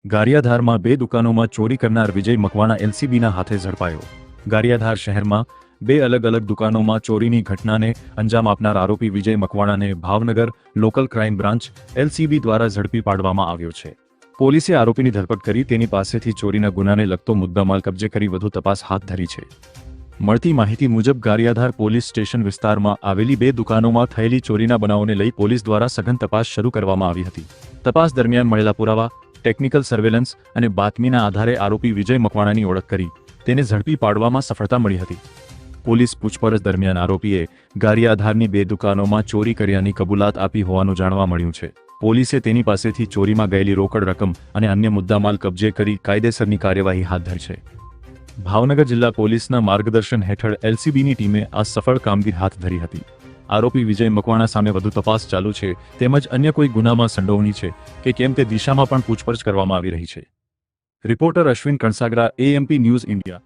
ગારિયાધારમાં બે દુકાનોમાં ચોરી કરનાર વિજય મકવાણા એલસીબીના હાથે ઝડપાયો। ગારિયાધાર શહેરમાં બે અલગ અલગ દુકાનોમાં ચોરીની ઘટનાને અંજામ આપનાર આરોપી વિજય મકવાણાને Bhavnagar local crime branch LCB દ્વારા ઝડપી પાડવામાં આવ્યો છે। પોલીસે આરોપીની ધરપકડ કરી તેની પાસેથી ચોરીના ગુનાને લગતો મુદ્દામાલ કબજે કરી વધુ તપાસ હાથ ધરી છે। મળતી માહિતી મુજબ ગારિયાધાર પોલીસ સ્ટેશન વિસ્તારમાં આવેલી બે દુકાનોમાં થયેલી ચોરીના બનાવોને લઈ પોલીસ દ્વારા સઘન તપાસ શરૂ કરવામાં આવી હતી। તપાસ દરમિયાન મળેલા પુરાવા, ટેકનિકલ સર્વેલન્સ અને બાતમીના આધારે આરોપી વિજય મકવાણાની ઓળખ કરી તેને ઝડપી પાડવામાં સફળતા મળી હતી। પોલીસ પૂછપરછ દરમિયાન આરોપીએ ગારિયાધારની બે દુકાનોમાં ચોરી કર્યાની કબૂલાત આપી હોવાનું જાણવા મળ્યું છે। પોલીસે તેની પાસેથી ચોરીમાં ગયેલી રોકડ રકમ અને અન્ય મુદ્દામાલ કબજે કરી કાયદેસરની કાર્યવાહી હાથ ધરી છે। ભાવનગર જિલ્લા પોલીસના માર્ગદર્શન હેઠળ એલસીબીની ટીમે આ સફળ કામગીરી હાથ ધરી હતી। આરોપી વિજય મકવાણા સામે વધુ તપાસ ચાલુ છે, તેમજ અન્ય કોઈ ગુનામાં સંડોવણી છે કે કેમ તે દિશામાં પણ પૂછપરછ કરવામાં આવી રહી છે। Reporter Ashwin Kansagara, AMP news India.